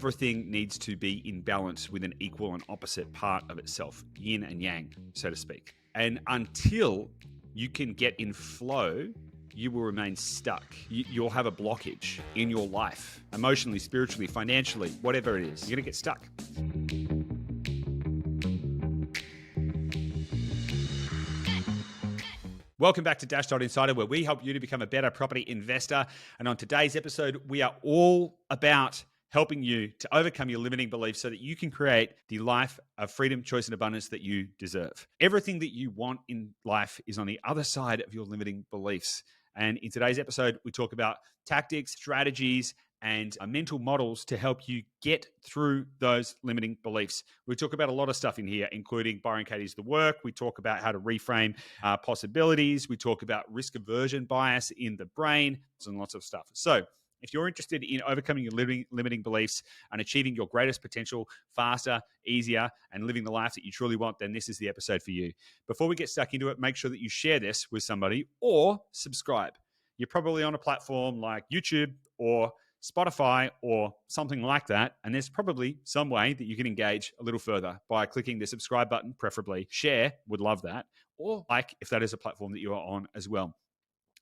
Everything needs to be in balance with an equal and opposite part of itself, yin and yang, so to speak. And until you can get in flow, you will remain stuck. You'll have a blockage in your life, emotionally, spiritually, financially, whatever it is. You're going to get stuck. Welcome back to Dash Insider, where we help you to become a better property investor. And on today's episode, we are all about helping you to overcome your limiting beliefs so that you can create the life of freedom, choice, and abundance that you deserve. Everything that you want in life is on the other side of your limiting beliefs. And in today's episode, we talk about tactics, strategies, and mental models to help you get through those limiting beliefs. We talk about a lot of stuff in here, including Byron Katie's The Work. We talk about how to reframe possibilities. We talk about risk aversion bias in the brain and lots of stuff. So if you're interested in overcoming your limiting beliefs and achieving your greatest potential faster, easier, and living the life that you truly want, then this is the episode for you. Before we get stuck into it, make sure that you share this with somebody or subscribe. You're probably on a platform like YouTube or Spotify or something like that, and there's probably some way that you can engage a little further by clicking the subscribe button, preferably. Share, would love that, or like if that is a platform that you are on as well.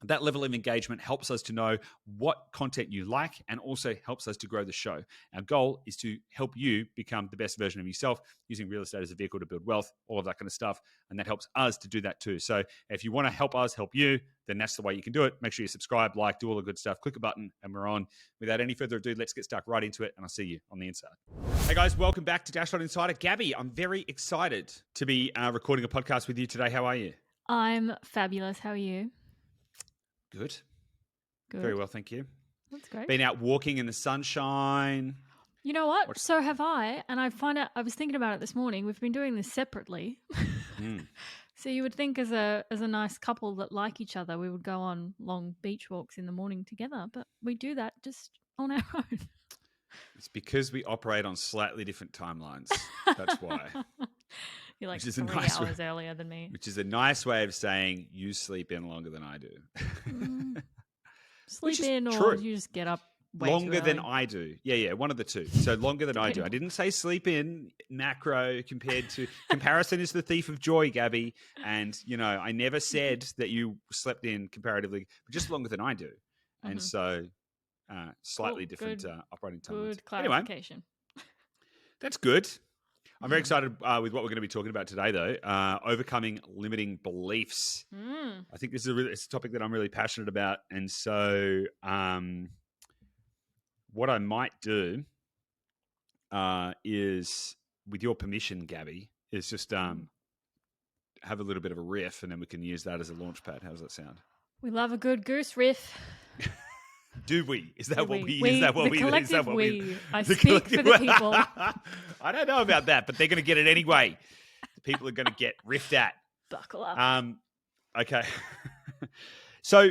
That level of engagement helps us to know what content you like and also helps us to grow the show. Our goal is to help you become the best version of yourself using real estate as a vehicle to build wealth, all of that kind of stuff. And that helps us to do that too. So if you want to help us help you, then that's the way you can do it. Make sure you subscribe, like, do all the good stuff. Click a button and we're on. Without any further ado, let's get stuck right into it and I'll see you on the inside. Hey guys, welcome back to Dash Insider. Gabi, I'm very excited to be recording a podcast with you today. How are you? I'm fabulous. How are you? Good. Very well, thank you. That's great. Been out walking in the sunshine. You know what? So have I. And I was thinking about it this morning. We've been doing this separately. So you would think as a nice couple that like each other, we would go on long beach walks in the morning together. But we do that just on our own. It's because we operate on slightly different timelines. That's why. You're like 3 hours earlier than me. Which is a nice way of saying you sleep in longer than I do. Sleep in or true. You just get up way longer too than I do. Yeah, one of the two. So longer than I do. I didn't say sleep in macro compared to comparison is the thief of joy, Gabi. And, I never said that you slept in comparatively, but just longer than I do. Mm-hmm. And so slightly different operating timelines. Good clarification. Anyway, that's good. I'm very excited with what we're going to be talking about today, though, overcoming limiting beliefs. I think this is it's a topic that I'm really passionate about. And so what I might do is, with your permission, Gabi, is just have a little bit of a riff and then we can use that as a launch pad. How does that sound? We love a good goose riff. Do we? Is that what we? I speak for the people. I don't know about that, but they're going to get it anyway. The people are going to get riffed at. Buckle up. Okay. So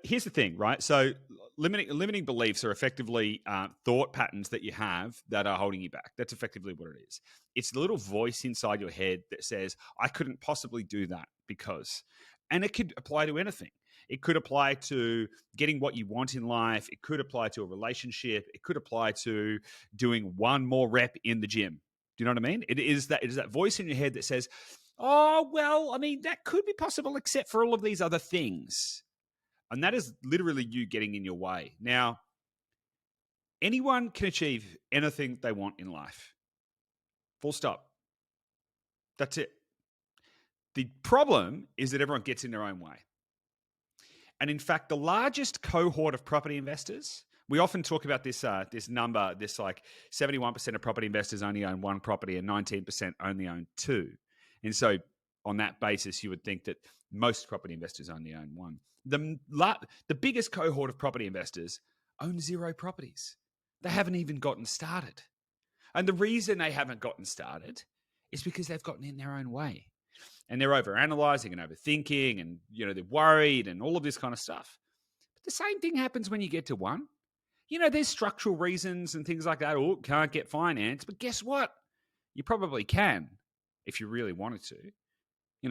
here's the thing, right? So limiting beliefs are effectively thought patterns that you have that are holding you back. That's effectively what it is. It's the little voice inside your head that says, I couldn't possibly do that because, and it could apply to anything. It could apply to getting what you want in life. It could apply to a relationship. It could apply to doing one more rep in the gym. Do you know what I mean? It is that voice in your head that says, oh, well, I mean, that could be possible except for all of these other things. And that is literally you getting in your way. Now, anyone can achieve anything they want in life. Full stop. That's it. The problem is that everyone gets in their own way. And in fact, the largest cohort of property investors, we often talk about this number, this like 71% of property investors only own one property and 19% only own two. And so on that basis, you would think that most property investors only own one. The biggest cohort of property investors own 0 properties. They haven't even gotten started. And the reason they haven't gotten started is because they've gotten in their own way. And they're overanalyzing and overthinking and, they're worried and all of this kind of stuff. But the same thing happens when you get to one. There's structural reasons and things like that. Oh, can't get finance. But guess what? You probably can if you really wanted to.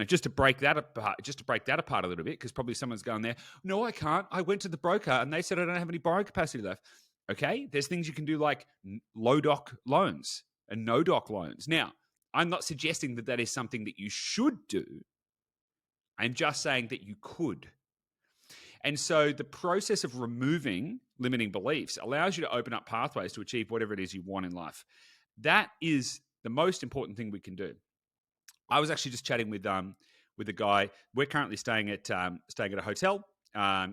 Just to break that apart a little bit, because probably someone's going there, no, I can't. I went to the broker and they said I don't have any borrowing capacity left. Okay, there's things you can do like low doc loans and no doc loans. Now, I'm not suggesting that that is something that you should do. I'm just saying that you could. And so the process of removing limiting beliefs allows you to open up pathways to achieve whatever it is you want in life. That is the most important thing we can do. I was actually just chatting with a guy. We're currently staying at a hotel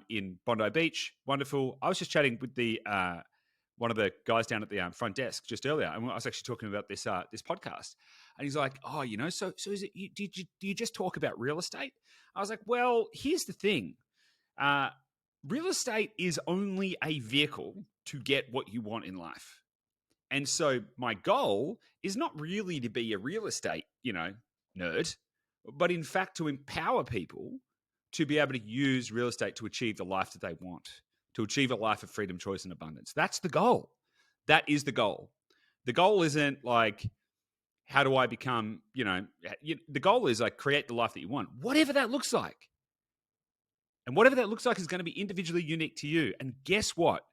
in Bondi Beach. Wonderful. I was just chatting with the one of the guys down at the front desk just earlier, and I was actually talking about this podcast. And he's like, "Oh, so is it? Do you just talk about real estate?" I was like, "Well, here's the thing. Real estate is only a vehicle to get what you want in life." And so my goal is not really to be a real estate, nerd, but in fact to empower people to be able to use real estate to achieve the life that they want, to achieve a life of freedom, choice, and abundance. That's the goal. That is the goal. The goal isn't like, how do I become, the goal is like create the life that you want, whatever that looks like. And whatever that looks like is going to be individually unique to you. And guess what?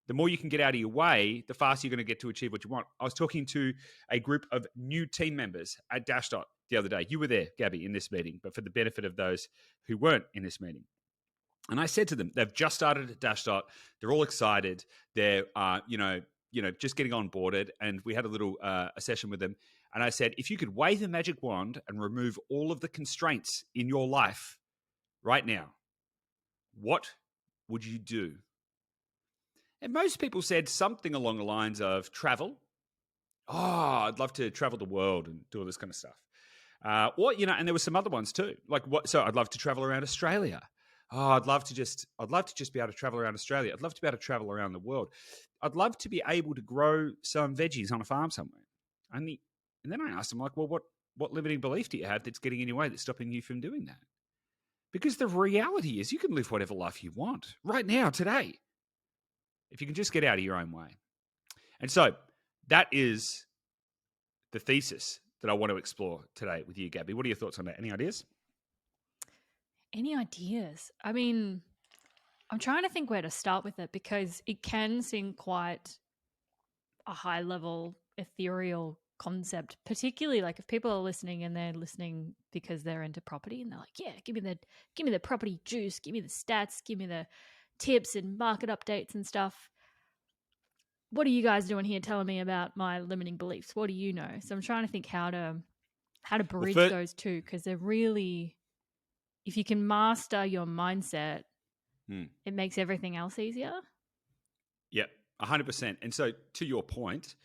The more you can get out of your way, the faster you're going to get to achieve what you want. I was talking to a group of new team members at Dashdot the other day. You were there, Gabi, in this meeting, but for the benefit of those who weren't in this meeting. And I said to them, they've just started at Dashdot. They're all excited. They're, just getting onboarded. And we had a little a session with them. And I said, if you could wave a magic wand and remove all of the constraints in your life right now, what would you do? And most people said something along the lines of travel. Oh, I'd love to travel the world and do all this kind of stuff. And there were some other ones too. Like what? So I'd love to travel around Australia. Oh, I'd love to just be able to travel around Australia. I'd love to be able to travel around the world. I'd love to be able to grow some veggies on a farm somewhere. And then I asked them, like, well, what limiting belief do you have that's getting in your way, that's stopping you from doing that? Because the reality is you can live whatever life you want right now, today, if you can just get out of your own way. And so that is the thesis that I want to explore today with you, Gabi. What are your thoughts on that? Any ideas? Any ideas? I mean, I'm trying to think where to start with it because it can seem quite a high level, ethereal concept, particularly like if people are listening and they're listening because they're into property and they're like, yeah, give me the property juice, give me the stats, give me the tips and market updates and stuff. What are you guys doing here telling me about my limiting beliefs? What do you know? So I'm trying to think how to bridge those two, because they're really, if you can master your mindset, it makes everything else easier. Yep, 100%. And so to your point,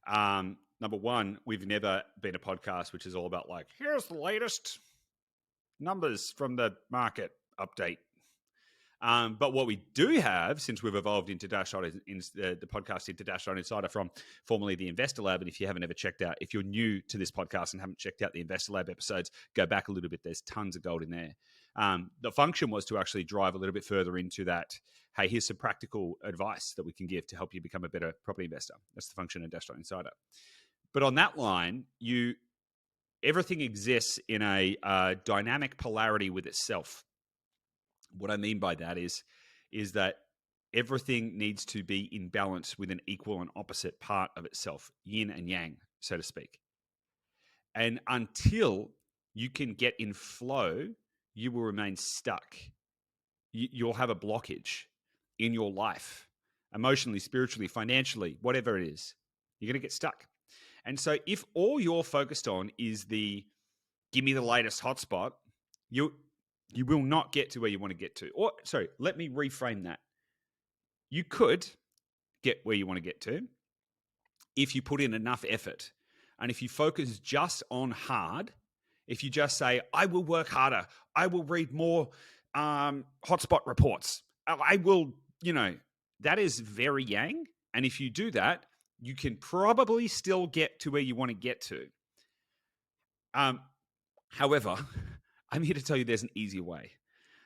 number one, we've never been a podcast which is all about like, here's the latest numbers from the market update. But what we do have, since we've evolved into Dashdot, the podcast into Dashdot Insider from formerly the Investor Lab, and if you haven't ever checked out, if you're new to this podcast and haven't checked out the Investor Lab episodes, go back a little bit. There's tons of gold in there. The function was to actually drive a little bit further into that. Hey, here's some practical advice that we can give to help you become a better property investor. That's the function of Dashdot Insider. But on that line, everything exists in a dynamic polarity with itself. What I mean by that is that everything needs to be in balance with an equal and opposite part of itself, yin and yang, so to speak. And until you can get in flow, you will remain stuck. You'll have a blockage in your life, emotionally, spiritually, financially, whatever it is. You're going to get stuck. And so if all you're focused on is the give me the latest hotspot, you will not get to where you want to get to. Or, sorry, let me reframe that. You could get where you want to get to if you put in enough effort. And if you focus just on hard, if you just say, I will work harder, I will read more hotspot reports, I will, that is very yang. And if you do that, you can probably still get to where you want to get to. However, I'm here to tell you there's an easier way.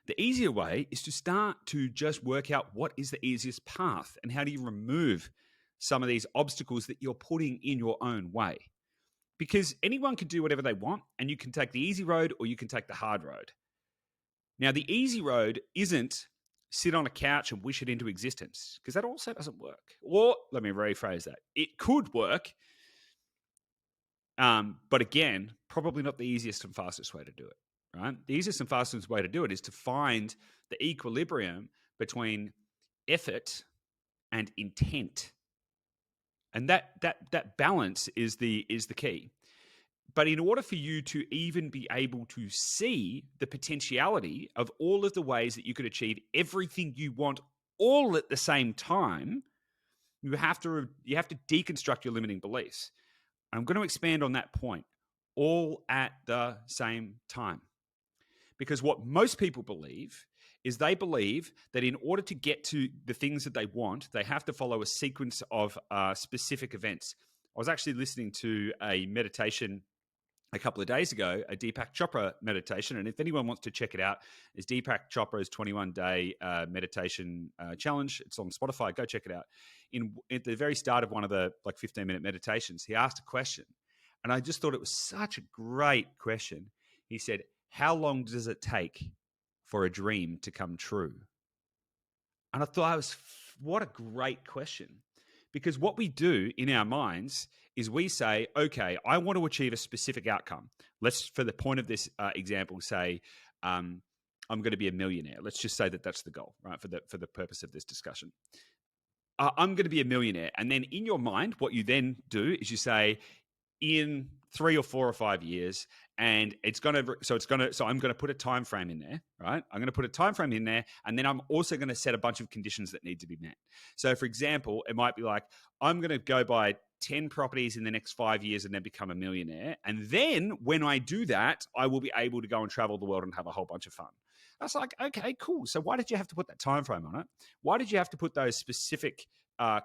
The easier way is to start to just work out what is the easiest path and how do you remove some of these obstacles that you're putting in your own way. Because anyone can do whatever they want, and you can take the easy road or you can take the hard road. Now, the easy road isn't sit on a couch and wish it into existence, because that also doesn't work. Or let me rephrase that. It could work, but again, probably not the easiest and fastest way to do it, right? The easiest and fastest way to do it is to find the equilibrium between effort and intent. And that balance is the key. But in order for you to even be able to see the potentiality of all of the ways that you could achieve everything you want all at the same time, you have to deconstruct your limiting beliefs. I'm going to expand on that point, all at the same time. Because what most people believe is they believe that in order to get to the things that they want, they have to follow a sequence of specific events. I was actually listening to a meditation a couple of days ago, a Deepak Chopra meditation. And if anyone wants to check it out, it's Deepak Chopra's 21-day meditation challenge. It's on Spotify. Go check it out. At the very start of one of the 15-minute meditations, he asked a question. And I just thought it was such a great question. He said, how long does it take for a dream to come true? And I thought, what a great question. Because what we do in our minds is we say, okay, I want to achieve a specific outcome. Let's, for the point of this example, say, I'm going to be a millionaire. Let's just say that that's the goal, right? For the purpose of this discussion. I'm going to be a millionaire. And then in your mind, what you then do is you say, in 3 or 4 or 5 years, and so I'm going to put a time frame in there, right? I'm going to put a time frame in there, and then I'm also going to set a bunch of conditions that need to be met. So for example, it might be like, I'm going to go buy 10 properties in the next 5 years and then become a millionaire. And then when I do that, I will be able to go and travel the world and have a whole bunch of fun. I was like, okay, cool. So why did you have to put that time frame on it? Why did you have to put those specific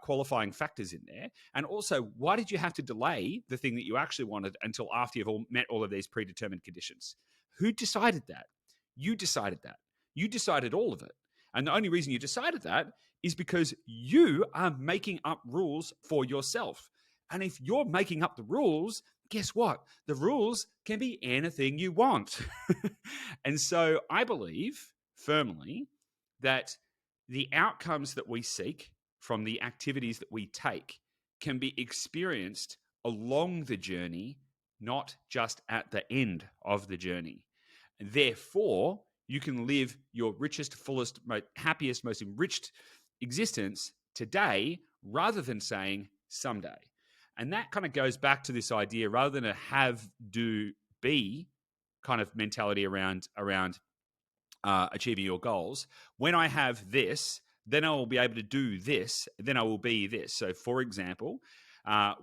qualifying factors in there? And also, why did you have to delay the thing that you actually wanted until after you've met all of these predetermined conditions? Who decided that? You decided that. You decided all of it. And the only reason you decided that is because you are making up rules for yourself. And if you're making up the rules, guess what? The rules can be anything you want. And so I believe firmly that the outcomes that we seek from the activities that we take can be experienced along the journey, not just at the end of the journey. Therefore, you can live your richest, fullest, most happiest, most enriched existence today rather than saying someday. And that kind of goes back to this idea, rather than a have, do, be kind of mentality around achieving your goals. When I have this, then I will be able to do this, then I will be this. So for example,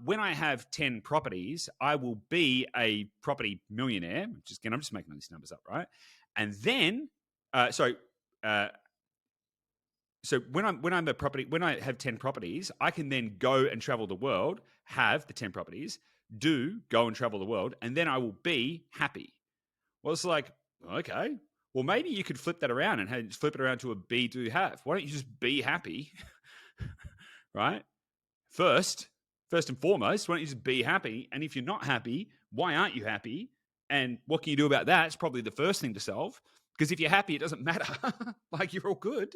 when I have 10 properties, I will be a property millionaire. Just again, I'm just making these numbers up, right? And then, so when I have 10 properties, I can then go and travel the world, have the 10 properties, go and travel the world, and then I will be happy. Well, it's like, okay, well, maybe you could flip that around and flip it around to a be, do, have. Why don't you just be happy, right? First and foremost, why don't you just be happy? And if you're not happy, why aren't you happy? And what can you do about that? It's probably the first thing to solve. Because if you're happy, it doesn't matter. Like, you're all good.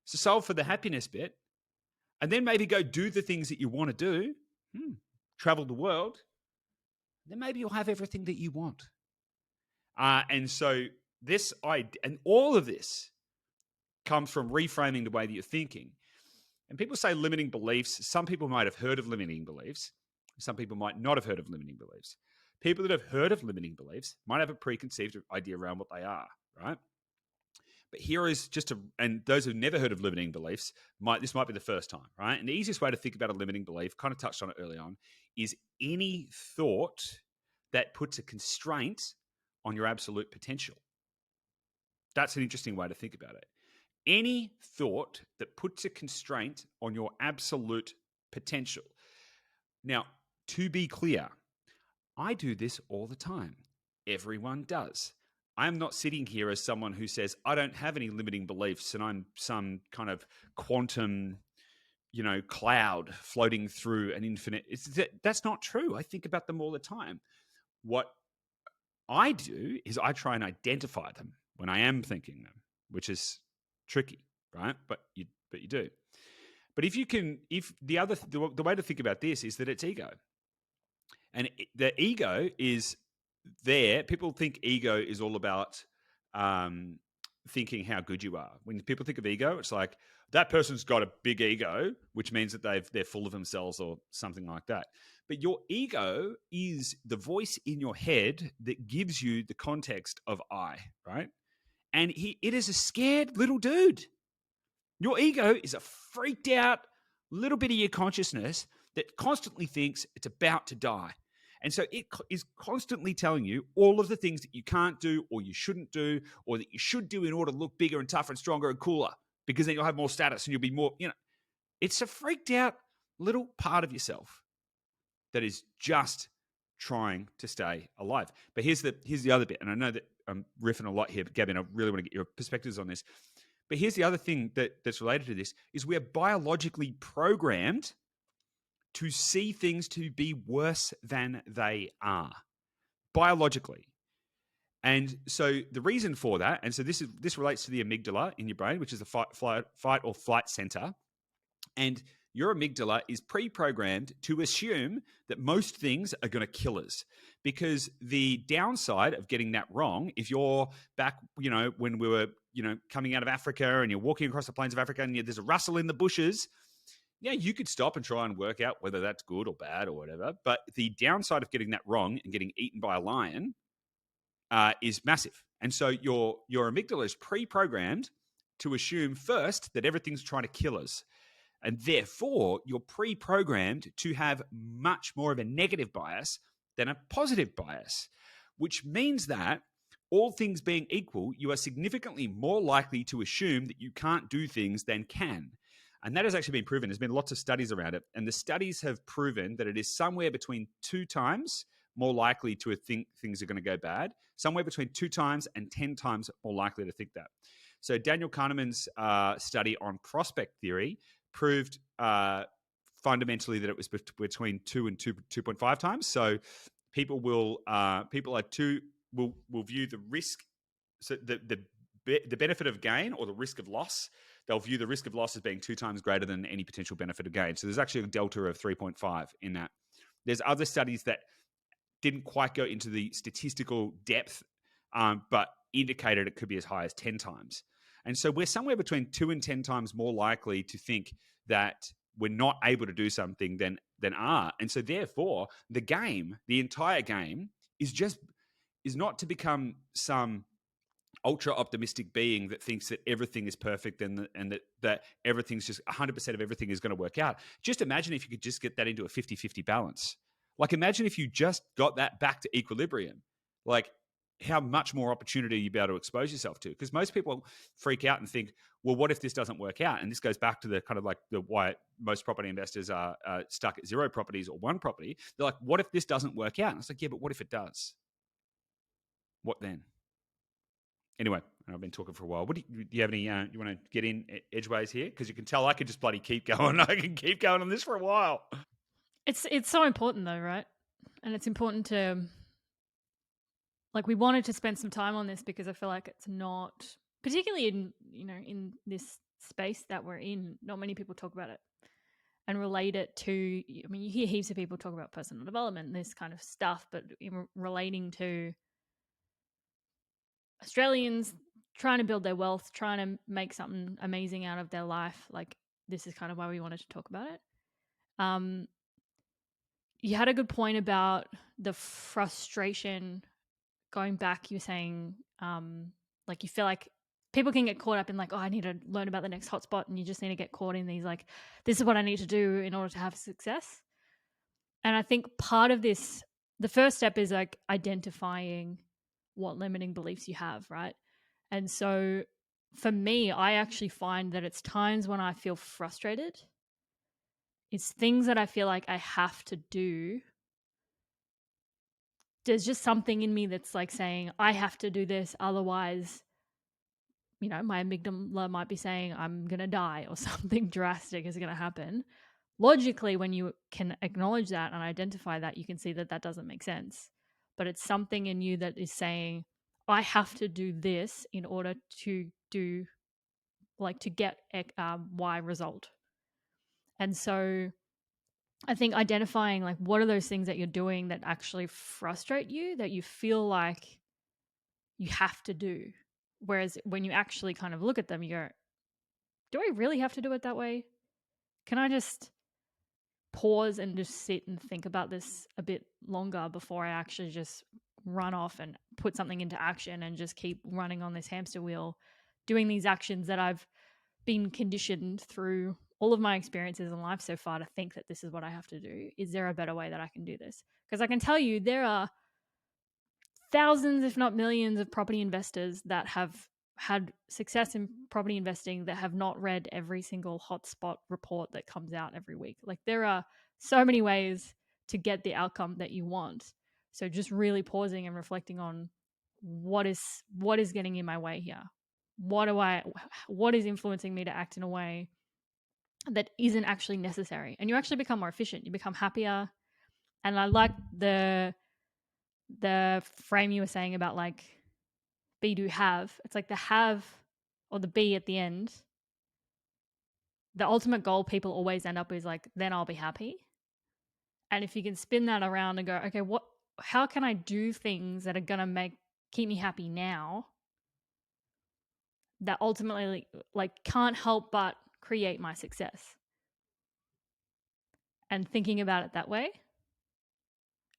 So solve for the happiness bit. And then maybe go do the things that you want to do. Travel the world. Then maybe you'll have everything that you want. And so this idea, and all of this comes from reframing the way that you're thinking. And people say limiting beliefs. Some people might have heard of limiting beliefs. Some people might not have heard of limiting beliefs. People that have heard of limiting beliefs might have a preconceived idea around what they are, right? But here is and those who've never heard of limiting beliefs, this might be the first time, right? And the easiest way to think about a limiting belief, kind of touched on it early on, is any thought that puts a constraint on your absolute potential. That's an interesting way to think about it. Any thought that puts a constraint on your absolute potential. Now, to be clear, I do this all the time. Everyone does. I'm not sitting here as someone who says, I don't have any limiting beliefs and I'm some kind of quantum, cloud floating through an infinite. That's not true. I think about them all the time. What I do is I try and identify them when I am thinking them, which is tricky. right? But you do. But if the way to think about this is that it's ego, and the ego is there. People think ego is all about thinking how good you are. When people think of ego, it's like that person's got a big ego, which means that they're full of themselves or something like that. But your ego is the voice in your head that gives you the context of I, right? And it is a scared little dude. Your ego is a freaked out little bit of your consciousness that constantly thinks it's about to die. And so it is constantly telling you all of the things that you can't do or you shouldn't do or that you should do in order to look bigger and tougher and stronger and cooler, because then you'll have more status and you'll be more, it's a freaked out little part of yourself that is just trying to stay alive. But here's the other bit, and I know that I'm riffing a lot here, but Gabi, I really want to get your perspectives on this. But here's the other thing that's related to this is we're biologically programmed to see things to be worse than they are, biologically. And so the reason for that, and so this relates to the amygdala in your brain, which is the fight or flight center. And your amygdala is pre-programmed to assume that most things are going to kill us, because the downside of getting that wrong, if you're back, when we were, coming out of Africa and you're walking across the plains of Africa and there's a rustle in the bushes, you could stop and try and work out whether that's good or bad or whatever. But the downside of getting that wrong and getting eaten by a lion is massive. And so your amygdala is pre-programmed to assume first that everything's trying to kill us. And therefore, you're pre-programmed to have much more of a negative bias than a positive bias, which means that all things being equal, you are significantly more likely to assume that you can't do things than can. And that has actually been proven. There's been lots of studies around it. And the studies have proven that it is somewhere between 2 times more likely to think things are going to go bad, somewhere between 2 times and 10 times more likely to think that. So Daniel Kahneman's study on prospect theory proved fundamentally that it was between 2 and 2.5 times. So people will view the risk, so the benefit of gain or the risk of loss. They'll view the risk of loss as being 2 times greater than any potential benefit of gain. So there's actually a delta of 3.5 in that. There's other studies that didn't quite go into the statistical depth, but indicated it could be as high as 10 times. And so we're somewhere between 2 and 10 times more likely to think that we're not able to do something than are. And so therefore, the entire game is not to become some ultra optimistic being that thinks that everything is perfect and that everything's just 100% of everything is going to work out. Just imagine if you could just get that into a 50-50 balance. Like, imagine if you just got that back to equilibrium. Like, how much more opportunity you'd be able to expose yourself to. Because most people freak out and think, well, what if this doesn't work out? And this goes back to the kind of like the why most property investors are stuck at 0 properties or 1 property. They're like, what if this doesn't work out? And it's like, yeah, but what if it does? What then? Anyway, I've been talking for a while. Do you have any, you want to get in edgeways here? Because you can tell I could just bloody keep going. I can keep going on this for a while. It's so important though, right? And it's important to, like, we wanted to spend some time on this because I feel like it's not, particularly in this space that we're in, not many people talk about it and relate it to, I mean, you hear heaps of people talk about personal development and this kind of stuff, but relating to Australians trying to build their wealth, trying to make something amazing out of their life, like, this is kind of why we wanted to talk about it. You had a good point about the frustration going back. You were saying, like, you feel like people can get caught up in like, oh, I need to learn about the next hotspot, and you just need to get caught in these like, this is what I need to do in order to have success. And I think part of this, the first step is like identifying what limiting beliefs you have, right? And so for me, I actually find that it's times when I feel frustrated. It's things that I feel like I have to do. There's just something in me that's like saying, I have to do this. Otherwise, my amygdala might be saying I'm going to die or something drastic is going to happen. Logically, when you can acknowledge that and identify that, you can see that that doesn't make sense. But it's something in you that is saying, I have to do this in order to do like to get Y result. And so I think identifying like what are those things that you're doing that actually frustrate you, that you feel like you have to do. Whereas when you actually kind of look at them, you go, do I really have to do it that way? Can I just pause and just sit and think about this a bit longer before I actually just run off and put something into action and just keep running on this hamster wheel, doing these actions that I've been conditioned through all of my experiences in life so far to think that this is what I have to do. Is there a better way that I can do this? Because I can tell you there are thousands, if not millions, of property investors that have had success in property investing that have not read every single hotspot report that comes out every week. Like there are so many ways to get the outcome that you want. So just really pausing and reflecting on what is getting in my way here. What is influencing me to act in a way that isn't actually necessary? And you actually become more efficient. You become happier. And I like the frame you were saying about like be do have. It's like the have or the be at the end. The ultimate goal people always end up is like, then I'll be happy. And if you can spin that around and go, okay, how can I do things that are gonna keep me happy now that ultimately like can't help but create my success? And thinking about it that way.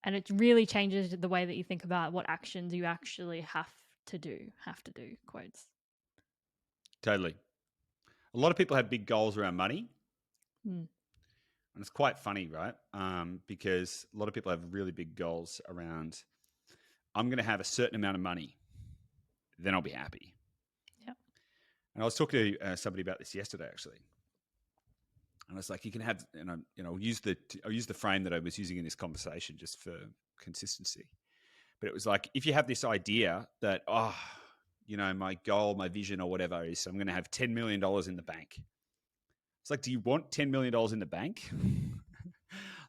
And it really changes the way that you think about what actions you actually have to do. Quotes. Totally. A lot of people have big goals around money. Mm. And it's quite funny, right? Because a lot of people have really big goals around, I'm going to have a certain amount of money, then I'll be happy. Yeah. And I was talking to somebody about this yesterday, actually. And I was like, you can have, and I'll use the frame that I was using in this conversation just for consistency. But it was like, if you have this idea that, my goal, my vision or whatever is I'm going to have $10 million in the bank. It's like, do you want $10 million in the bank?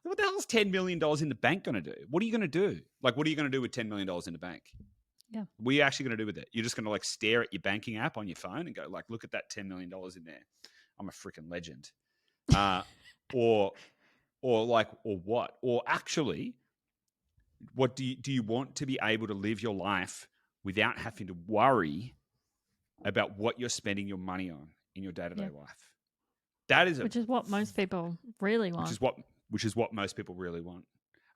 What the hell is $10 million in the bank going to do? What are you going to do? Like, what are you going to do with $10 million in the bank? Yeah. What are you actually going to do with it? You're just going to like stare at your banking app on your phone and go like, look at that $10 million in there. I'm a freaking legend. Or what? Or actually, what do you want to be able to live your life without having to worry about what you're spending your money on in your day-to-day life? That is which is what most people really want. Which is what most people really want.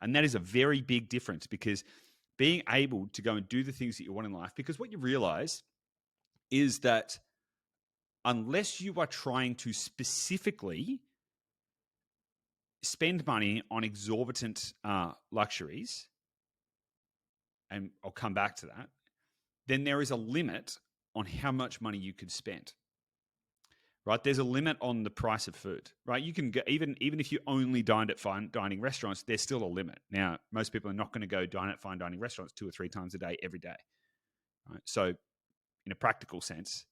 And that is a very big difference, because being able to go and do the things that you want in life, because what you realize is that unless you are trying to specifically spend money on exorbitant luxuries, and I'll come back to that, then there is a limit on how much money you could spend. Right, there's a limit on the price of food. Right, you can go, even if you only dined at fine dining restaurants, there's still a limit. Now, most people are not going to go dine at fine dining restaurants 2 or 3 times a day every day. Right? So, in a practical sense,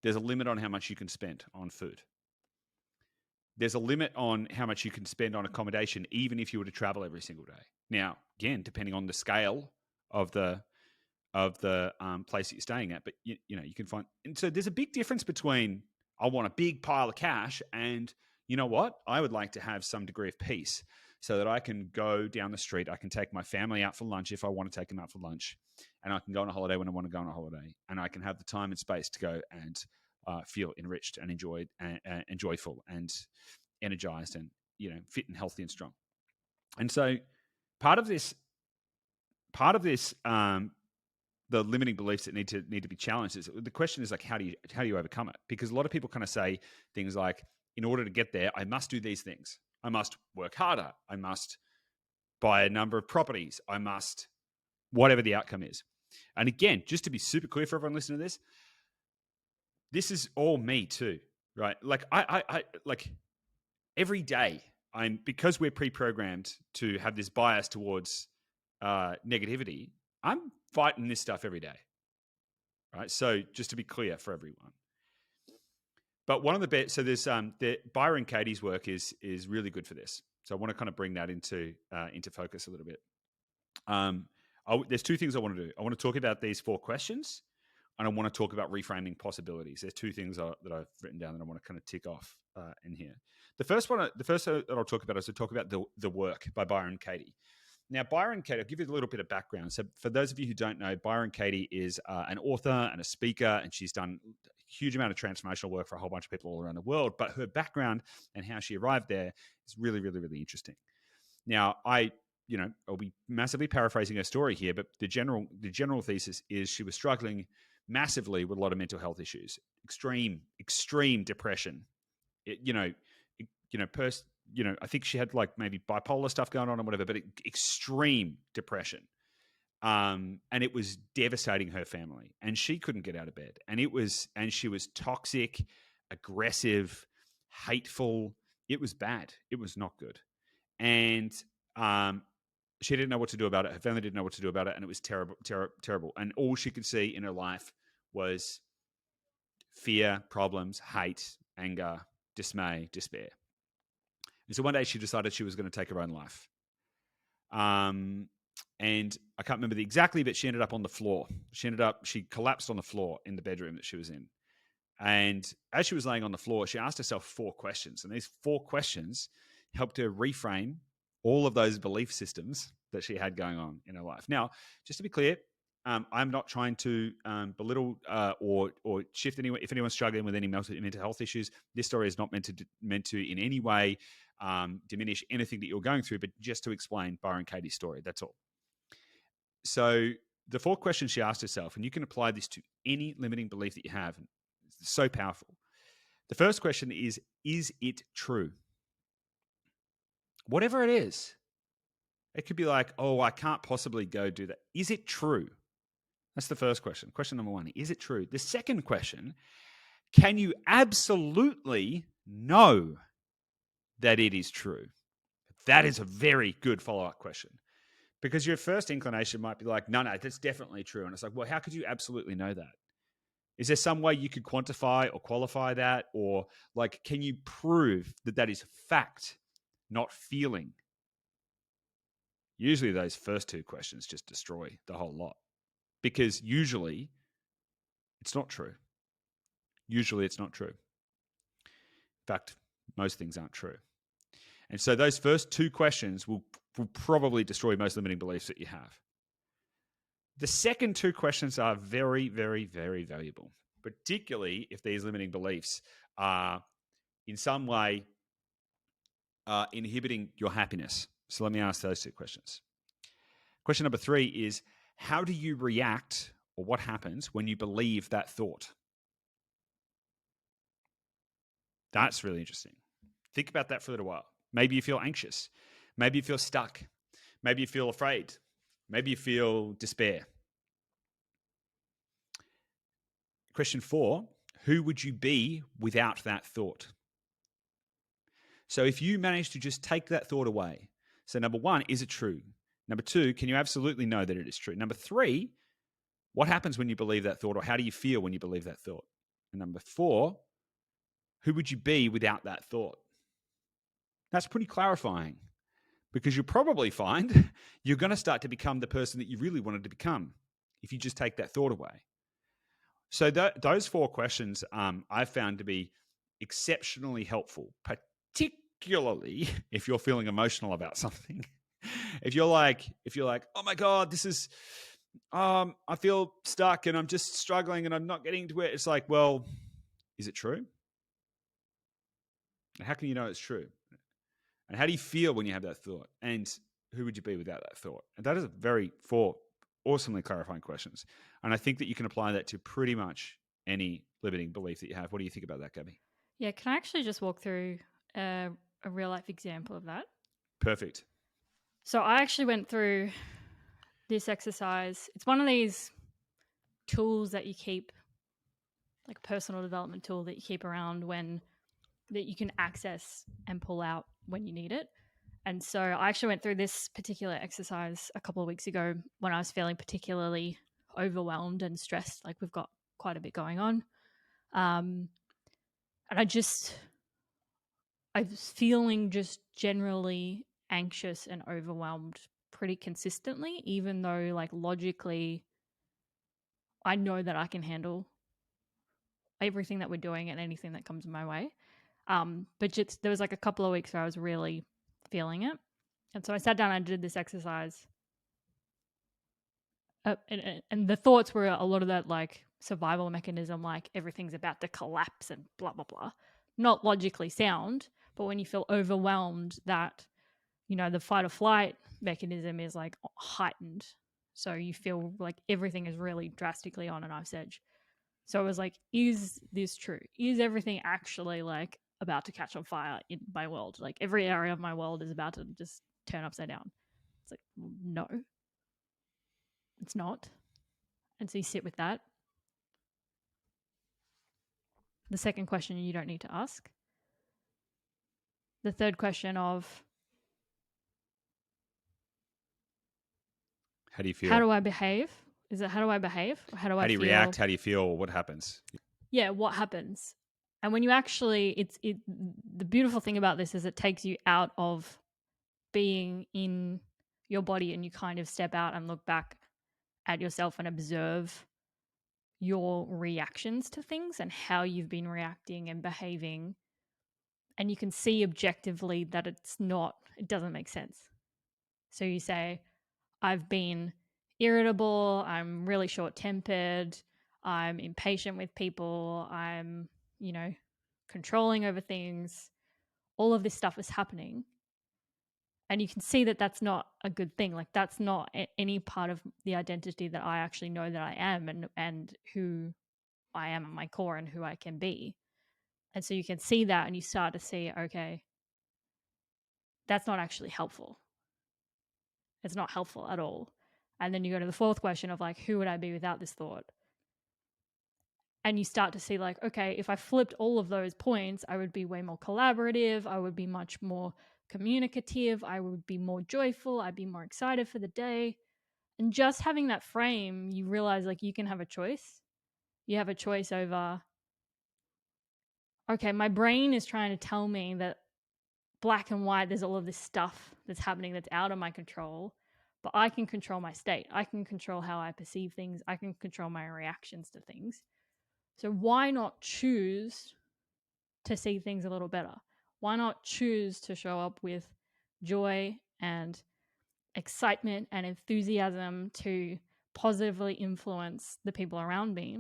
there's a limit on how much you can spend on food. There's a limit on how much you can spend on accommodation, even if you were to travel every single day. Now, again, depending on the scale of the place that you're staying at, but you can find. And so there's a big difference between, I want a big pile of cash, and you know what? I would like to have some degree of peace so that I can go down the street. I can take my family out for lunch if I want to take them out for lunch, and I can go on a holiday when I want to go on a holiday, and I can have the time and space to go and feel enriched and enjoyed and joyful and energized and fit and healthy and strong. And so part of this the limiting beliefs that need to be challenged is, the question is like, how do you overcome it? Because a lot of people kind of say things like, in order to get there, I must do these things. I must work harder. I must buy a number of properties. I must, whatever the outcome is. And again, just to be super clear for everyone listening to this is all me too, right? Like I like every day, because we're pre-programmed to have this bias towards negativity, I'm fighting this stuff every day, right? So just to be clear for everyone. But one of the best, so there's the Byron Katie's work is really good for this. So I want to kind of bring that into focus a little bit. There's 2 things I want to do. I want to talk about these 4 questions, and I want to talk about reframing possibilities. There's two things that I've written down that I want to kind of tick off in here. The first that I'll talk about is to talk about the Work by Byron Katie. Now, Byron Katie, I'll give you a little bit of background. So for those of you who don't know, Byron Katie is an author and a speaker, and she's done a huge amount of transformational work for a whole bunch of people all around the world. But her background and how she arrived there is really, really, really interesting. Now, I'll be massively paraphrasing her story here, but the general thesis is she was struggling massively with a lot of mental health issues, extreme depression. I think she had like maybe bipolar stuff going on or whatever, but extreme depression. And it was devastating her family, and she couldn't get out of bed. And she was toxic, aggressive, hateful. It was bad. It was not good. And she didn't know what to do about it. Her family didn't know what to do about it, and it was terrible, terrible. And all she could see in her life was fear, problems, hate, anger, dismay, despair. And so one day she decided she was going to take her own life. And I can't remember exactly, but she ended up on the floor. She collapsed on the floor in the bedroom that she was in. And as she was laying on the floor, she asked herself 4 questions. And these 4 questions helped her reframe all of those belief systems that she had going on in her life. Now, just to be clear, I'm not trying to belittle or shift anyone. If anyone's struggling with any mental health issues, this story is not meant to in any way diminish anything that you're going through, but just to explain Byron Katie's story. That's all. So the 4 questions she asked herself, and you can apply this to any limiting belief that you have. It's so powerful. The first question is it true? Whatever it is. It could be like, oh, I can't possibly go do that. Is it true? That's the first question. Question number 1, is it true? The second question, can you absolutely know that it is true? That is a very good follow-up question, because your first inclination might be like, no, that's definitely true. And it's like, well, how could you absolutely know that? Is there some way you could quantify or qualify that? Or like, can you prove that that is fact, not feeling? Usually those first 2 questions just destroy the whole lot, because usually it's not true. Usually it's not true. In fact, most things aren't true. And so those first 2 questions will probably destroy most limiting beliefs that you have. The second 2 questions are very, very, very valuable, particularly if these limiting beliefs are in some way inhibiting your happiness. So let me ask those 2 questions. Question number 3 is, how do you react, or what happens when you believe that thought? That's really interesting. Think about that for a little while. Maybe you feel anxious. Maybe you feel stuck. Maybe you feel afraid. Maybe you feel despair. Question 4, who would you be without that thought? So if you manage to just take that thought away, so number 1, is it true? Number 2, can you absolutely know that it is true? Number 3, what happens when you believe that thought, or how do you feel when you believe that thought? And number 4, who would you be without that thought? That's pretty clarifying, because you'll probably find you're going to start to become the person that you really wanted to become if you just take that thought away. So those 4 questions I've found to be exceptionally helpful, particularly if you're feeling emotional about something. If you're like, oh my God, this is, I feel stuck and I'm just struggling and I'm not getting to it. It's like, well, is it true? And how can you know it's true? And how do you feel when you have that thought? And who would you be without that thought? And that is 4 awesomely clarifying questions. And I think that you can apply that to pretty much any limiting belief that you have. What do you think about that, Gabi? Yeah, can I actually just walk through a real life example of that? Perfect. So I actually went through this exercise. It's one of these tools that you keep, like a personal development tool that you keep around that you can access and pull out when you need it. And so I actually went through this particular exercise a couple of weeks ago when I was feeling particularly overwhelmed and stressed. Like, we've got quite a bit going on. And I was feeling just generally anxious and overwhelmed pretty consistently, even though like logically I know that I can handle everything that we're doing and anything that comes my way. But there was like a couple of weeks where I was really feeling it. And so I sat down and I did this exercise. And the thoughts were a lot of that like survival mechanism, like everything's about to collapse and blah, blah, blah. Not logically sound, but when you feel overwhelmed, that, the fight or flight mechanism is like heightened. So you feel like everything is really drastically on a knife's edge. So I was like, is this true? Is everything actually like about to catch on fire in my world? Like every area of my world is about to just turn upside down. It's like, no, it's not. And so you sit with that. The second question you don't need to ask. The third question of, How do you feel? how do I behave? Is it how do I behave? Or how do I feel? React? How do you feel? What happens? Yeah, what happens? And when you actually, the beautiful thing about this is it takes you out of being in your body and you kind of step out and look back at yourself and observe your reactions to things and how you've been reacting and behaving. And you can see objectively that it doesn't make sense. So you say, I've been irritable, I'm really short tempered, I'm impatient with people, I'm, controlling over things. All of this stuff is happening. And you can see that that's not a good thing. Like that's not any part of the identity that I actually know that I am and who I am at my core and who I can be. And so you can see that and you start to see, okay, that's not actually helpful. It's not helpful at all. And then you go to the fourth question of like, who would I be without this thought? And you start to see like, okay, if I flipped all of those points, I would be way more collaborative. I would be much more communicative. I would be more joyful. I'd be more excited for the day. And just having that frame, you realize like you can have a choice. You have a choice over, okay, my brain is trying to tell me that black and white, there's all of this stuff that's happening that's out of my control, but I can control my state. I can control how I perceive things. I can control my reactions to things. So why not choose to see things a little better? Why not choose to show up with joy and excitement and enthusiasm to positively influence the people around me?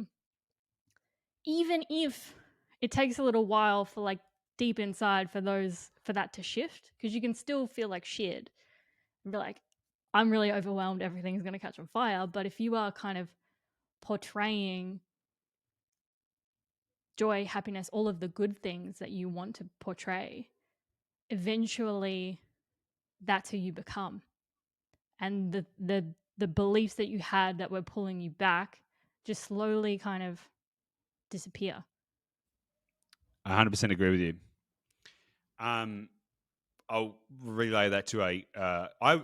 Even if it takes a little while for like deep inside for that to shift, because you can still feel like shit and be like, I'm really overwhelmed, everything's going to catch on fire. But if you are kind of portraying joy, happiness, all of the good things that you want to portray, eventually that's who you become. And the beliefs that you had that were pulling you back just slowly kind of disappear. 100% agree with you. I'll relay that to I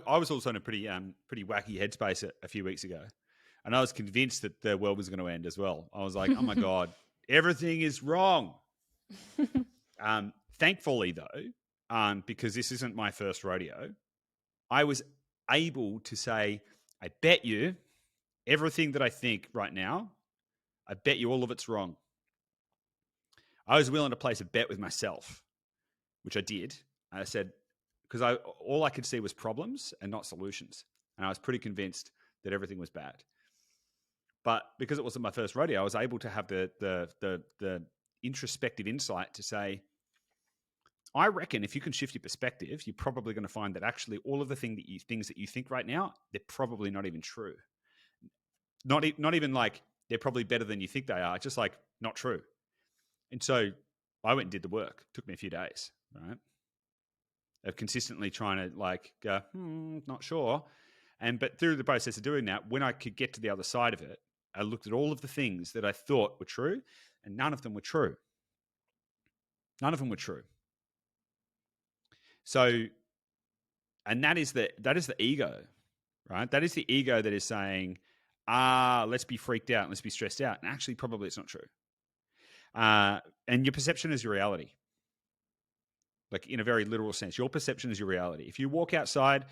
was also in a pretty wacky headspace a few weeks ago, and I was convinced that the world was going to end as well. I was like, oh my God, everything is wrong. Thankfully, though, because this isn't my first rodeo, I was able to say, I bet you everything that I think right now, I bet you all of it's wrong. I was willing to place a bet with myself, which I did. I said, because all I could see was problems and not solutions. And I was pretty convinced that everything was bad. But because it wasn't my first rodeo, I was able to have the introspective insight to say, I reckon if you can shift your perspective, you're probably going to find that actually all of the things that you think right now, they're probably not even true. Not even like they're probably better than you think they are. Just like not true. And so I went and did the work. It took me a few days, right? Of consistently trying to like go, not sure. But through the process of doing that, when I could get to the other side of it, I looked at all of the things that I thought were true, and none of them were true. None of them were true. So, and that is the ego, right? That is the ego that is saying, let's be freaked out, let's be stressed out. And actually, probably it's not true. And your perception is your reality. Like in a very literal sense, your perception is your reality. If you walk outside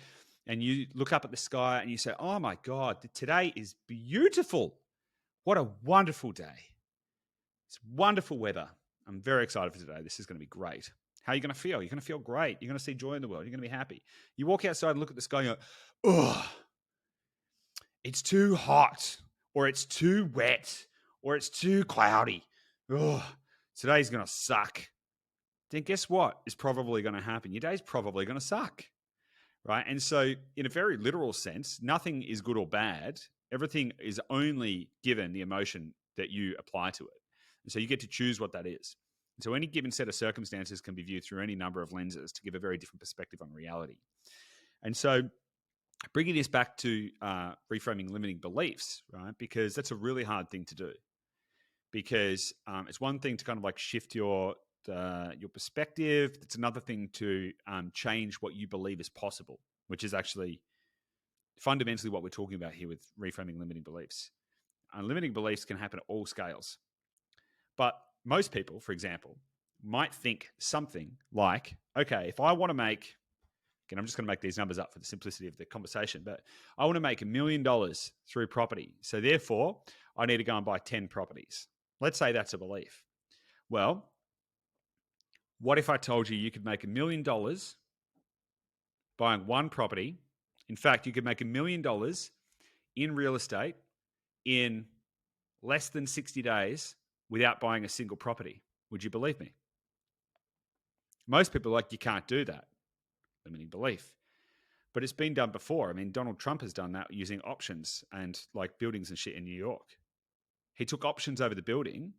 and you look up at the sky and you say, oh my God, today is beautiful. What a wonderful day. It's wonderful weather. I'm very excited for today. This is going to be great. How are you going to feel? You're going to feel great. You're going to see joy in the world. You're going to be happy. You walk outside and look at the sky and go, oh, it's too hot, or it's too wet, or it's too cloudy. Oh, today's going to suck. Then guess what is probably going to happen? Your day's probably going to suck, right? And so in a very literal sense, nothing is good or bad. Everything is only given the emotion that you apply to it. And so you get to choose what that is. And so any given set of circumstances can be viewed through any number of lenses to give a very different perspective on reality. And so bringing this back to reframing limiting beliefs, right? Because that's a really hard thing to do. Because it's one thing to kind of like shift your perspective. It's another thing to change what you believe is possible, which is actually fundamentally what we're talking about here with reframing limiting beliefs. Limiting beliefs can happen at all scales. But most people, for example, might think something like, okay, if I want to make, again, I'm just going to make these numbers up for the simplicity of the conversation, but I want to make $1 million through property. So therefore, I need to go and buy 10 properties. Let's say that's a belief. Well, what if I told you could make $1 million buying one property? In fact, you could make $1 million in real estate in less than 60 days without buying a single property. Would you believe me? Most people are like, you can't do that. Limiting belief. But it's been done before. I mean, Donald Trump has done that using options and like buildings and shit in New York. He took options over the building.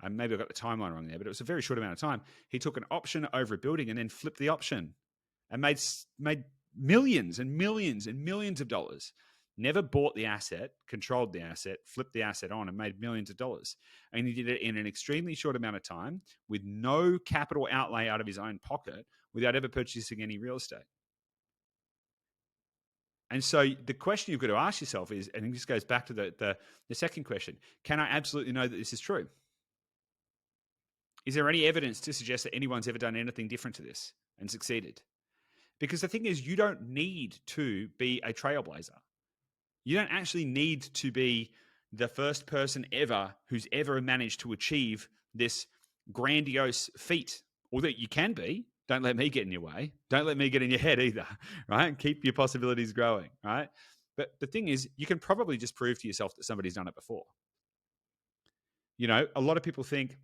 And maybe I got the timeline wrong there, but it was a very short amount of time. He took an option over a building and then flipped the option and made millions and millions and millions of dollars. Never bought the asset, controlled the asset, flipped the asset on and made millions of dollars. And he did it in an extremely short amount of time with no capital outlay out of his own pocket without ever purchasing any real estate. And so the question you've got to ask yourself is, and this goes back to the second question, can I absolutely know that this is true? Is there any evidence to suggest that anyone's ever done anything different to this and succeeded? Because the thing is, you don't need to be a trailblazer. You don't actually need to be the first person ever who's ever managed to achieve this grandiose feat. Although you can be. Don't let me get in your way. Don't let me get in your head either, right? Keep your possibilities growing, right? But the thing is, you can probably just prove to yourself that somebody's done it before. You know, a lot of people think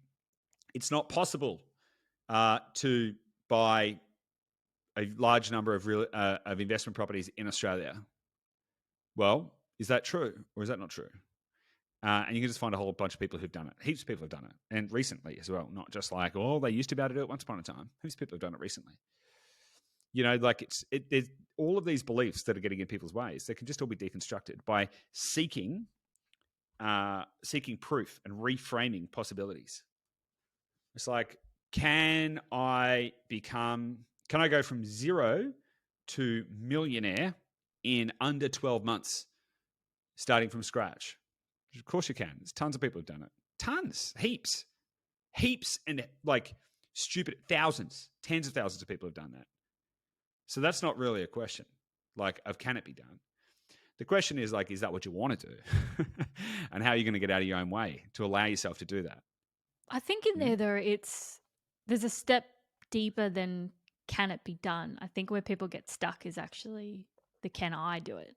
it's not possible to buy a large number of investment properties in Australia. Well, is that true or is that not true? And you can just find a whole bunch of people who've done it. Heaps of people have done it. And recently as well, not just like, oh, they used to be able to do it once upon a time. Heaps of people have done it recently. You know, like there's all of these beliefs that are getting in people's ways. They can just all be deconstructed by seeking proof and reframing possibilities. It's like, can I go from zero to millionaire in under 12 months, starting from scratch? Of course you can. There's tons of people who've done it. Tons, heaps, and like stupid thousands, tens of thousands of people have done that. So that's not really a question, like, of can it be done? The question is like, is that what you want to do? And how are you going to get out of your own way to allow yourself to do that? I think in there, though, there's a step deeper than can it be done. I think where people get stuck is actually the can I do it?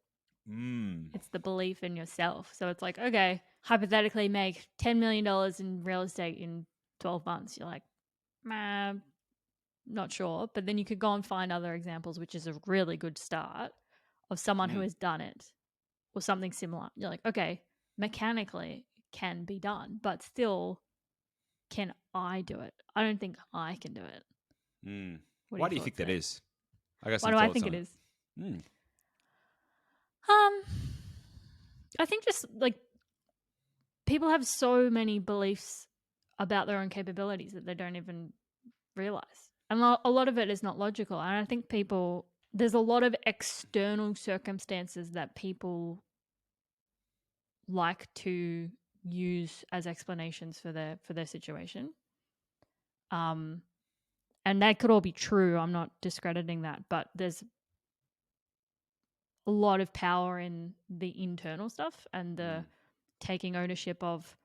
It's the belief in yourself. So it's like, okay, hypothetically make $10 million in real estate in 12 months. You're like, not sure. But then you could go and find other examples, which is a really good start of someone who has done it or something similar. You're like, okay, mechanically it can be done, but still, can I do it? I don't think I can do it. Why do you think that is? Why do I think it is? I think just like people have so many beliefs about their own capabilities that they don't even realize. And a lot of it is not logical. And I think there's a lot of external circumstances that people like to use as explanations for their situation. And that could all be true. I'm not discrediting that, but there's a lot of power in the internal stuff and the taking ownership of,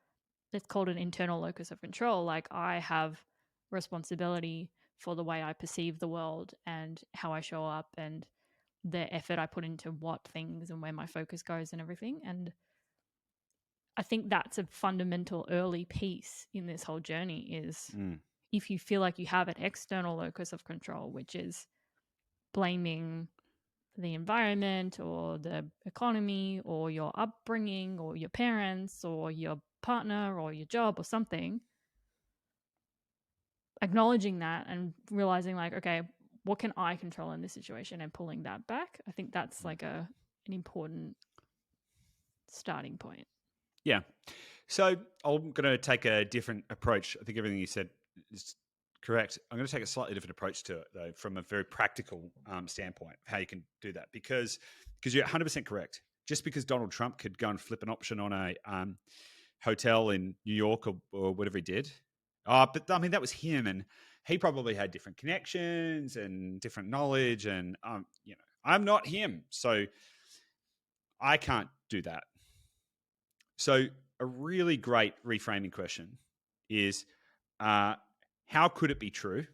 it's called an internal locus of control. Like, I have responsibility for the way I perceive the world and how I show up and the effort I put into what things and where my focus goes and everything. And I think that's a fundamental early piece in this whole journey is if you feel like you have an external locus of control, which is blaming the environment or the economy or your upbringing or your parents or your partner or your job or something, acknowledging that and realizing like, okay, what can I control in this situation and pulling that back. I think that's like an important starting point. Yeah. So I'm going to take a different approach. I think everything you said is correct. I'm going to take a slightly different approach to it, though, from a very practical standpoint, how you can do that. Because you're 100% correct. Just because Donald Trump could go and flip an option on a hotel in New York or whatever he did. But I mean, that was him, and he probably had different connections and different knowledge. And, I'm not him, so I can't do that. So a really great reframing question is, how could it be true?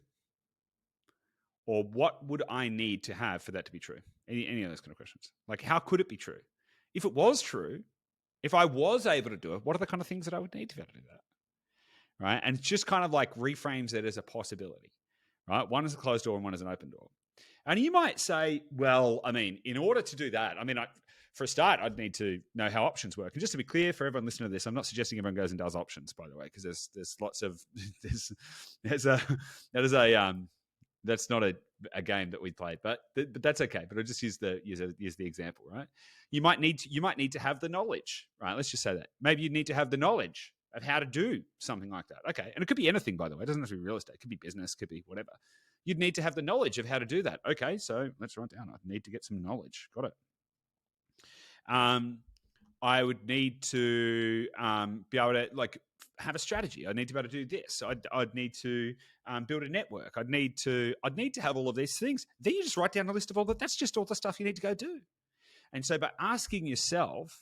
Or what would I need to have for that to be true? Any of those kind of questions. Like, how could it be true? If it was true, if I was able to do it, what are the kind of things that I would need to be able to do that? Right? And it's just kind of like reframes it as a possibility, right? One is a closed door and one is an open door. And you might say, well, I mean, in order to do that, I mean, for a start, I'd need to know how options work. And just to be clear for everyone listening to this, I'm not suggesting everyone goes and does options, by the way, because there's lots of that's not a game that we played, but that's okay. But I'll just use the example, right? You might need to have the knowledge, right? Let's just say that maybe you need to have the knowledge of how to do something like that. Okay, and it could be anything, by the way. It doesn't have to be real estate. It could be business. It could be whatever. You'd need to have the knowledge of how to do that. Okay, so let's write down. I need to get some knowledge. Got it. I would need to be able to have a strategy. I need to be able to do this. I'd need to build a network. I'd need to have all of these things. Then you just write down a list of all that. That's just all the stuff you need to go do. And so by asking yourself,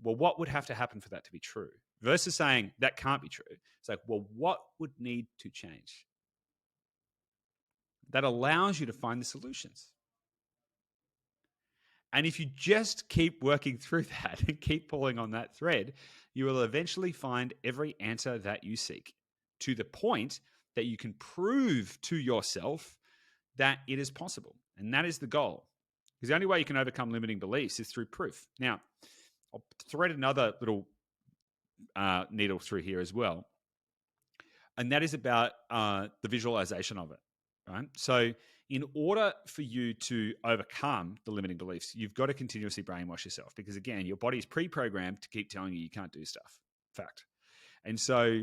well, what would have to happen for that to be true? Versus saying that can't be true. It's like, well, what would need to change? That allows you to find the solutions. And if you just keep working through that and keep pulling on that thread, you will eventually find every answer that you seek, to the point that you can prove to yourself that it is possible. And that is the goal. Because the only way you can overcome limiting beliefs is through proof. Now, I'll thread another little needle through here as well. And that is about the visualization of it, right? So in order for you to overcome the limiting beliefs, you've got to continuously brainwash yourself, because, again, your body is pre-programmed to keep telling you can't do stuff. Fact. And so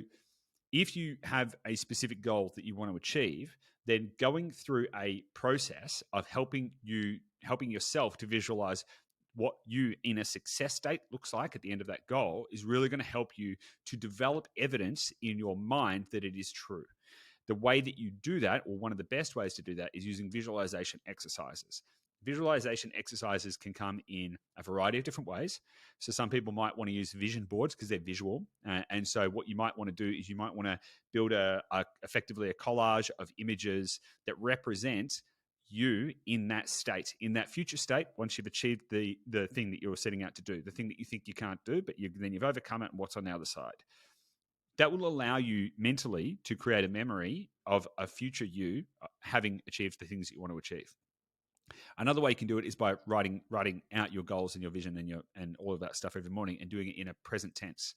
if you have a specific goal that you want to achieve, then going through a process of helping yourself to visualize what you in a success state looks like at the end of that goal is really going to help you to develop evidence in your mind that it is true. The way that you do that, or one of the best ways to do that, is using visualization exercises. Visualization exercises can come in a variety of different ways. So some people might want to use vision boards because they're visual. And so what you might want to do is you might want to build effectively a collage of images that represent you in that state, in that future state, once you've achieved the thing that you're setting out to do, the thing that you think you can't do, but then you've overcome it, and what's on the other side. That will allow you mentally to create a memory of a future you having achieved the things that you want to achieve. Another way you can do it is by writing out your goals and your vision and all of that stuff every morning, and doing it in a present tense.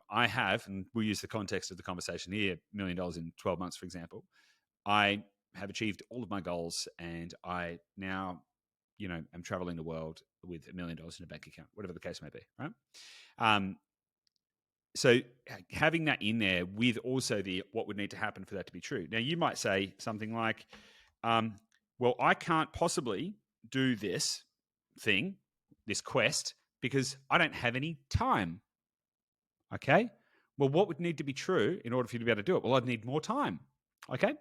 I have, and we'll use the context of the conversation here, $1 million in 12 months, for example. I have achieved all of my goals, and I now, am traveling the world with $1 million in a bank account, whatever the case may be, right? So having that in there with also what would need to happen for that to be true. Now, you might say something like, well, I can't possibly do this thing, this quest, because I don't have any time. Okay? Well, what would need to be true in order for you to be able to do it? Well, I'd need more time. Okay?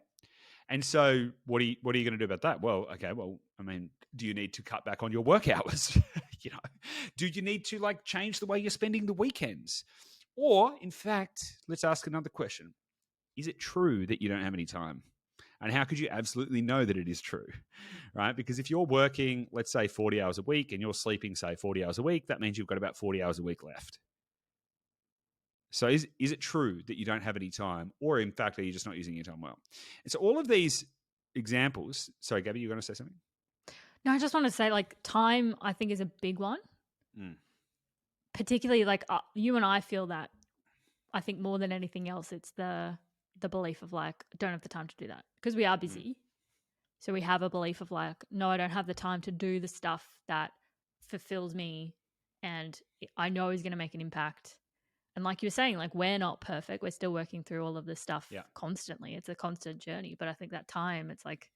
And so what are you going to do about that? Well, okay, well, I mean, do you need to cut back on your work hours? You know, do you need to like change the way you're spending the weekends? Or in fact, let's ask another question. Is it true that you don't have any time? And how could you absolutely know that it is true? Right? Because if you're working, let's say 40 hours a week and you're sleeping, say 40 hours a week, that means you've got about 40 hours a week left. So is it true that you don't have any time, or in fact, are you just not using your time well? And so all of these examples. Sorry, Gabby, you going to say something? No, I just want to say, like, time, I think, is a big one. Mm. Particularly, like, you and I feel that. I think more than anything else, it's the belief of like, I don't have the time to do that because we are busy. So we have a belief of like, no, I don't have the time to do the stuff that fulfills me and I know is going to make an impact. And like you were saying, like, we're not perfect. We're still working through all of this stuff constantly. It's a constant journey. But I think that time, it's like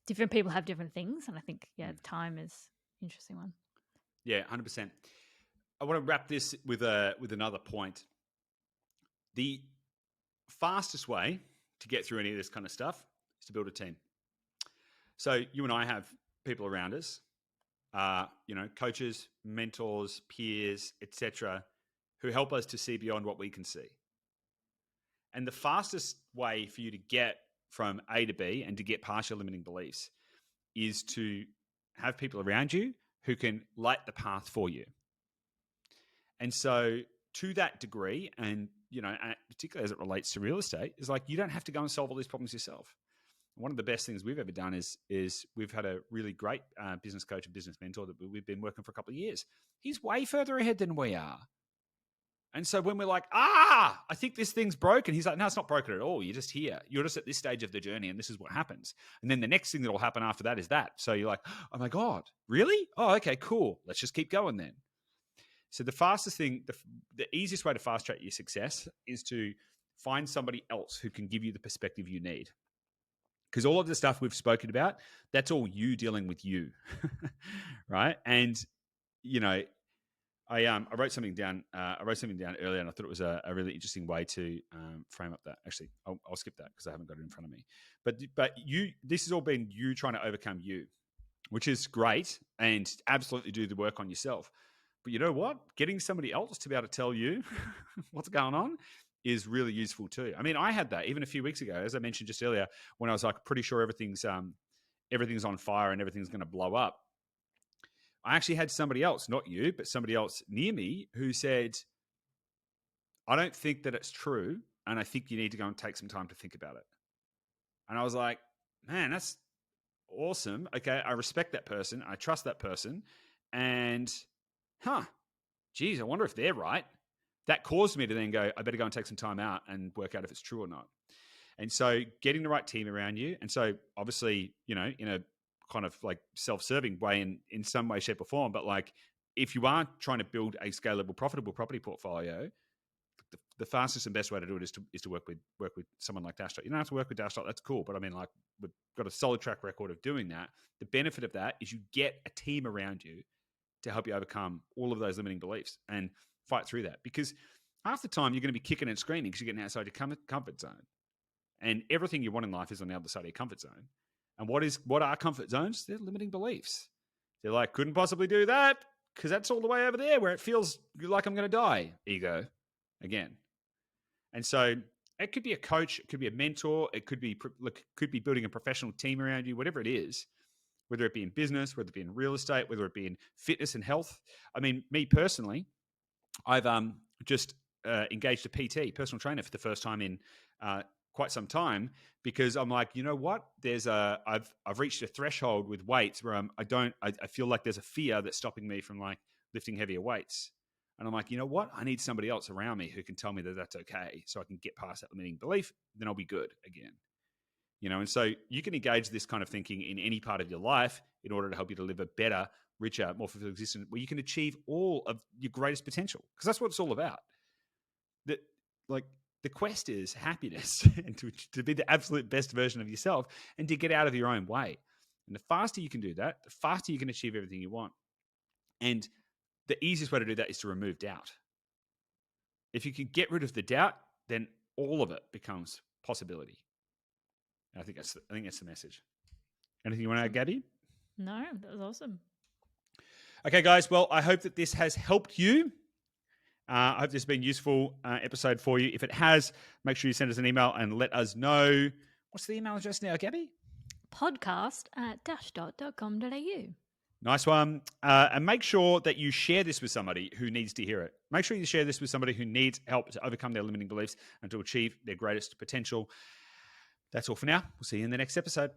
different people have different things. And I think, time is an interesting one. Yeah, 100%. I want to wrap this with another point. The fastest way to get through any of this kind of stuff is to build a team. So you and I have people around us, coaches, mentors, peers, etc., who help us to see beyond what we can see. And the fastest way for you to get from A to B and to get past your limiting beliefs is to have people around you who can light the path for you. And so to that degree, and particularly as it relates to real estate, is like you don't have to go and solve all these problems yourself. One of the best things we've ever done is we've had a really great business coach and business mentor that we've been working for a couple of years. He's way further ahead than we are. And so when we're like, I think this thing's broken, he's like, no, it's not broken at all. You're just here. You're just at this stage of the journey, and this is what happens. And then the next thing that will happen after that is that. So you're like, oh my God, really? Oh, okay, cool. Let's just keep going then. So the fastest thing, the easiest way to fast track your success is to find somebody else who can give you the perspective you need. Because all of the stuff we've spoken about, that's all you dealing with you, right? And, I wrote something down. I wrote something down earlier, and I thought it was a really interesting way to frame up that. Actually, I'll skip that because I haven't got it in front of me. But this has all been you trying to overcome you, which is great, and absolutely do the work on yourself. But you know what? Getting somebody else to be able to tell you what's going on is really useful too. I mean, I had that even a few weeks ago, as I mentioned just earlier, when I was like pretty sure everything's on fire and everything's going to blow up. I actually had somebody else, not you, but somebody else near me who said, I don't think that it's true, and I think you need to go and take some time to think about it. And I was like, man, that's awesome. Okay, I respect that person. I trust that person. And, geez, I wonder if they're right. That caused me to then go, I better go and take some time out and work out if it's true or not. And so getting the right team around you. And so obviously, in a kind of like self-serving way in some way, shape or form, but like if you are trying to build a scalable, profitable property portfolio, the fastest and best way to do it is to work with someone like Dashdot. You don't have to work with Dashdot. That's cool. But I mean, like, we've got a solid track record of doing that. The benefit of that is you get a team around you to help you overcome all of those limiting beliefs and fight through that. Because half the time you're going to be kicking and screaming because you're getting outside your comfort zone. And everything you want in life is on the other side of your comfort zone. And what are comfort zones? They're limiting beliefs. They're like, couldn't possibly do that because that's all the way over there where it feels like I'm going to die. Ego again. And so it could be a coach, it could be a mentor, it could be building a professional team around you, whatever it is, whether it be in business, whether it be in real estate, whether it be in fitness and health. I mean, me personally, I've just engaged a PT, personal trainer, for the first time in quite some time, because I'm like, you know what? I've reached a threshold with weights where I feel like there's a fear that's stopping me from like lifting heavier weights. And I'm like, you know what? I need somebody else around me who can tell me that that's okay, so I can get past that limiting belief. Then I'll be good again. And so you can engage this kind of thinking in any part of your life in order to help you to live a better, richer, more fulfilled existence where you can achieve all of your greatest potential. Because that's what it's all about. The quest is happiness and to be the absolute best version of yourself and to get out of your own way. And the faster you can do that, the faster you can achieve everything you want. And the easiest way to do that is to remove doubt. If you can get rid of the doubt, then all of it becomes possibility. I think that's the message. Anything you want to add, Gabby? No, that was awesome. Okay, guys. Well, I hope that this has helped you. I hope this has been a useful episode for you. If it has, make sure you send us an email and let us know. What's the email address now, Gabby? podcast@dashdot.com.au. Nice one. And make sure that you share this with somebody who needs to hear it. Make sure you share this with somebody who needs help to overcome their limiting beliefs and to achieve their greatest potential. That's all for now. We'll see you in the next episode.